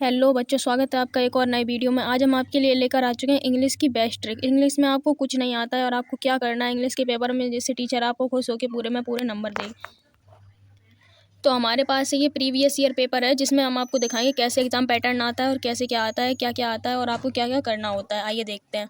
Hello बच्चों, स्वागत है आपका एक और नए वीडियो में। आज हम आपके लिए लेकर आ चुके हैं इंग्लिश की बेस्ट ट्रिक। इंग्लिश में आपको कुछ नहीं आता है और आपको क्या करना है इंग्लिश के पेपर में, जिससे टीचर आपको खुश होकर पूरे में पूरे नंबर देगी। तो हमारे पास ये प्रीवियस ईयर पेपर है, जिसमें हम आपको दिखाएंगे कैसे एग्जाम पैटर्न आता है और कैसे क्या आता है, क्या क्या आता है और आपको क्या क्या करना होता है। आइए देखते हैं।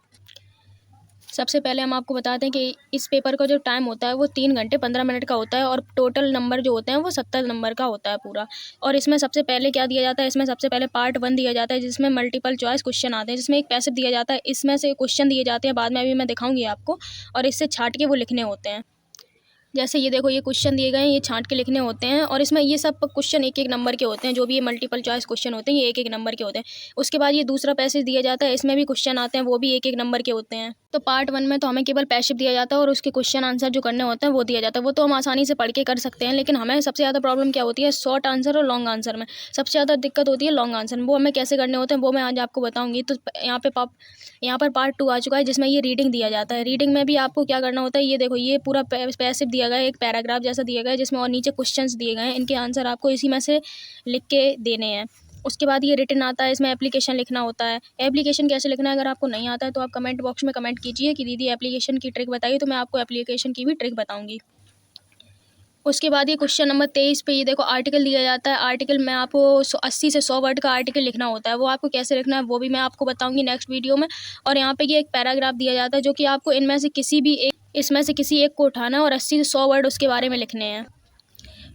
सबसे पहले हम आपको बताते हैं कि इस पेपर का जो टाइम होता है वो 3 घंटे 15 मिनट का होता है और टोटल नंबर जो होते हैं वो 70 नंबर का होता है पूरा। और इसमें सबसे पहले क्या दिया जाता है, इसमें सबसे पहले पार्ट 1 दिया जाता है, जिसमें मल्टीपल चॉइस क्वेश्चन आते हैं, जिसमें एक पैसिव दिया जाता है। इसमें से क्वेश्चन दिए जाते हैं, बाद में अभी मैं दिखाऊंगी आपको, और इससे छाट के वो लिखने होते हैं। जैसे ये देखो, ये क्वेश्चन दिए गए हैं, ये छांट के लिखने होते हैं और इसमें ये सब क्वेश्चन एक एक नंबर के होते हैं। जो भी ये मल्टीपल चॉइस क्वेश्चन होते हैं ये एक एक नंबर के होते हैं। उसके बाद ये दूसरा पैसेज दिया जाता है, इसमें भी क्वेश्चन आते हैं, वो भी एक एक नंबर के होते हैं। तो पार्ट 1 में तो हमें केवल पैसिव दिया जाता है और उसके क्वेश्चन आंसर जो करने होते हैं वो दिया जाता है। वो तो हम आसानी से पढ़ के कर सकते हैं, लेकिन हमें सबसे ज़्यादा प्रॉब्लम क्या होती है, शॉर्ट आंसर और लॉन्ग आंसर में सबसे ज़्यादा दिक्कत होती है। लॉन्ग आंसर में वो हमें कैसे करने होते हैं वो मैं आज आपको बताऊँगी। तो यहाँ पर पार्ट 2 आ चुका है, जिसमें ये रीडिंग दिया जाता है। रीडिंग में भी आपको क्या करना होता है, ये देखो, ये पूरा पैसिव दिया गया है, एक पैराग्राफ जैसा दिया गया है, जिसमें और नीचे क्वेश्चंस दिए गए हैं। इनके आंसर आपको इसी में से लिख के देने हैं। उसके बाद ये रिटन आता है, इसमें एप्लीकेशन लिखना होता है। एप्लीकेशन कैसे लिखना है अगर आपको नहीं आता है तो आप कमेंट बॉक्स में कमेंट कीजिए कि दीदी एप्लीकेशन की ट्रिक बताइए, तो मैं आपको एप्लीकेशन की भी ट्रिक बताऊँगी। उसके बाद ये क्वेश्चन नंबर 23 पे ये देखो, आर्टिकल दिया जाता है। आर्टिकल में आपको 80 से 100 वर्ड का आर्टिकल लिखना होता है। वो आपको कैसे लिखना है वो भी मैं आपको बताऊंगी नेक्स्ट वीडियो में। और यहाँ पे ये एक पैराग्राफ दिया जाता है, जो कि आपको इनमें से किसी भी एक इसमें से किसी एक को उठाना है और 80 से 100 वर्ड उसके बारे में लिखने हैं।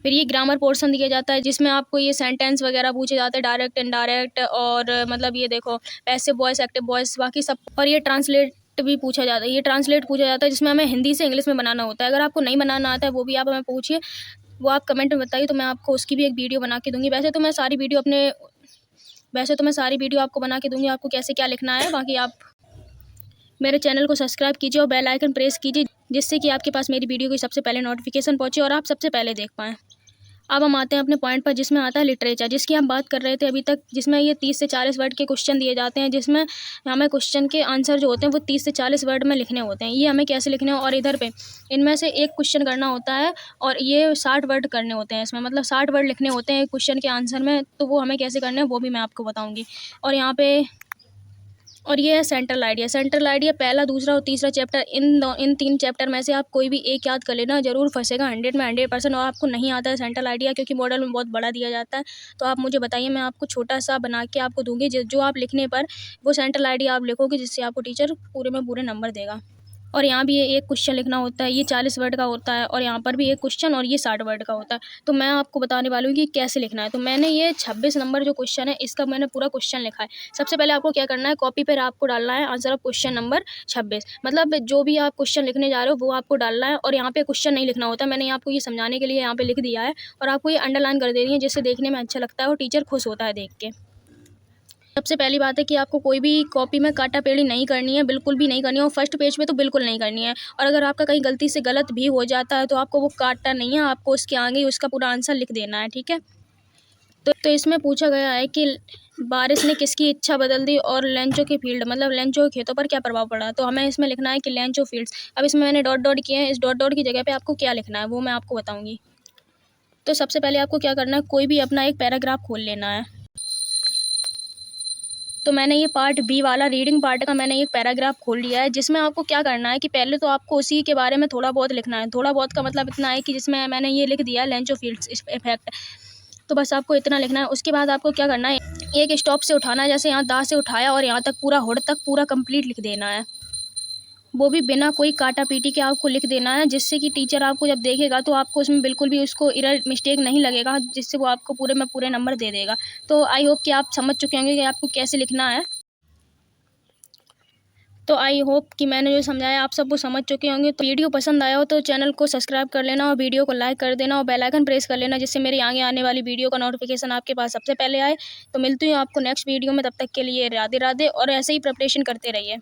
फिर ये ग्रामर पोर्शन दिया जाता है, जिसमें आपको ये सेंटेंस वगैरह पूछे जाते हैं, डायरेक्ट इनडायरेक्ट, और मतलब ये देखो पैसिव वॉइस, एक्टिव वॉइस, बाकी सब। और ये ट्रांसलेट भी पूछा जाता है, ये ट्रांसलेट पूछा जाता है, जिसमें हमें हिंदी से इंग्लिश में बनाना होता है। अगर आपको नहीं बनाना आता है वो भी आप हमें पूछिए, वो आप कमेंट में बताइए, तो मैं आपको उसकी भी एक वीडियो बना के दूँगी। वैसे तो मैं सारी वीडियो आपको बना के दूँगी, आपको कैसे क्या लिखना है। बाकी आप मेरे चैनल को सब्सक्राइब कीजिए और बेल आइकन प्रेस कीजिए, जिससे कि आपके पास मेरी वीडियो की सबसे पहले नोटिफिकेशन पहुँचे और आप सबसे पहले देख पाएँ। अब हम आते हैं अपने पॉइंट पर, जिसमें आता है लिटरेचर, जिसकी हम बात कर रहे थे अभी तक, जिसमें ये 30 से 40 वर्ड के क्वेश्चन दिए जाते हैं, जिसमें हमें क्वेश्चन के आंसर जो होते हैं वो 30 से 40 वर्ड में लिखने होते हैं। ये हमें कैसे लिखने हैं, और इधर पे इनमें से एक क्वेश्चन करना होता है और ये 60 वर्ड करने होते हैं। इसमें मतलब 60 वर्ड लिखने होते हैं क्वेश्चन के आंसर में, तो वो हमें कैसे करने हैं वो भी मैं आपको बताऊँगी। और यहाँ पे और ये है सेंट्रल आइडिया। सेंट्रल आइडिया पहला, दूसरा और तीसरा चैप्टर, इन 3 चैप्टर में से आप कोई भी एक याद कर लेना, ज़रूर फंसेगा 100 में 100%। और आपको नहीं आता है सेंट्रल आइडिया, क्योंकि मॉडल में बहुत बड़ा दिया जाता है, तो आप मुझे बताइए, मैं आपको छोटा सा बना के आपको दूँगी, जो आप लिखने पर वो सेंट्रल आइडिया आप लिखोगे, जिससे आपको टीचर पूरे में पूरे नंबर देगा। और यहाँ भी ये एक क्वेश्चन लिखना होता है, ये 40 वर्ड का होता है, और यहाँ पर भी एक क्वेश्चन और ये 60 वर्ड का होता है। तो मैं आपको बताने वाली हूँ कि कैसे लिखना है। तो मैंने ये 26 नंबर जो क्वेश्चन है, इसका मैंने पूरा क्वेश्चन लिखा है। सबसे पहले आपको क्या करना है, कॉपी पर आपको डालना है आंसर ऑफ क्वेश्चन नंबर 26। मतलब जो भी आप क्वेश्चन लिखने जा रहे हो वो आपको डालना है, और यहाँ पे क्वेश्चन नहीं लिखना होता। मैंने आपको ये समझाने के लिए यहाँ पे लिख दिया है, और आपको ये अंडरलाइन कर देनी है, जिससे देखने में अच्छा लगता है और टीचर खुश होता है देख के। सबसे पहली बात है कि आपको कोई भी कॉपी में काटा-पेड़ी नहीं करनी है, बिल्कुल भी नहीं करनी है, और फर्स्ट पेज पे तो बिल्कुल नहीं करनी है। और अगर आपका कहीं गलती से गलत भी हो जाता है तो आपको वो काटना नहीं है, आपको उसके आगे ही उसका पूरा आंसर लिख देना है, ठीक है? तो इसमें पूछा गया है कि बारिश ने किसकी इच्छा बदल दी, और लेंचो के फील्ड, मतलब लेंचो के खेतों पर क्या प्रभाव पड़ा। तो हमें इसमें लिखना है कि लेंचो फील्ड्स। अब इसमें मैंने डॉट डॉट किए हैं, इस डॉट डॉट की जगह पे आपको क्या लिखना है वो मैं आपको बताऊँगी। तो सबसे पहले आपको क्या करना है, कोई भी अपना एक पैराग्राफ खोल लेना है। तो मैंने ये पार्ट बी वाला रीडिंग पार्ट का मैंने एक पैराग्राफ खोल लिया है, जिसमें आपको क्या करना है कि पहले तो आपको उसी के बारे में थोड़ा बहुत लिखना है। थोड़ा बहुत का मतलब इतना है कि जिसमें मैंने ये लिख दिया है लेंचो फील्ड्स इफेक्ट, तो बस आपको इतना लिखना है। उसके बाद आपको क्या करना है, एक स्टॉप से उठाना है, जैसे यहाँ दा से उठाया और यहाँ तक पूरा हुड तक पूरा कंप्लीट लिख देना है, वो भी बिना कोई काटा-पीटी के आपको लिख देना है, जिससे कि टीचर आपको जब देखेगा तो आपको उसमें बिल्कुल भी उसको एरर मिस्टेक नहीं लगेगा, जिससे वो आपको पूरे में पूरे नंबर दे देगा। तो आई होप कि आप समझ चुके होंगे कि आपको कैसे लिखना है। तो आई होप कि मैंने जो समझाया आप सब वो समझ चुके होंगे। तो वीडियो पसंद आया हो तो चैनल को सब्सक्राइब कर लेना और वीडियो को लाइक कर देना और बेल आइकन प्रेस कर लेना, जिससे मेरी आगे आने वाली वीडियो का नोटिफिकेशन आपके पास सबसे पहले आए। तो मिलती हूँ आपको नेक्स्ट वीडियो में, तब तक के लिए राधे राधे, और ऐसे ही प्रिपरेशन करते रहिए।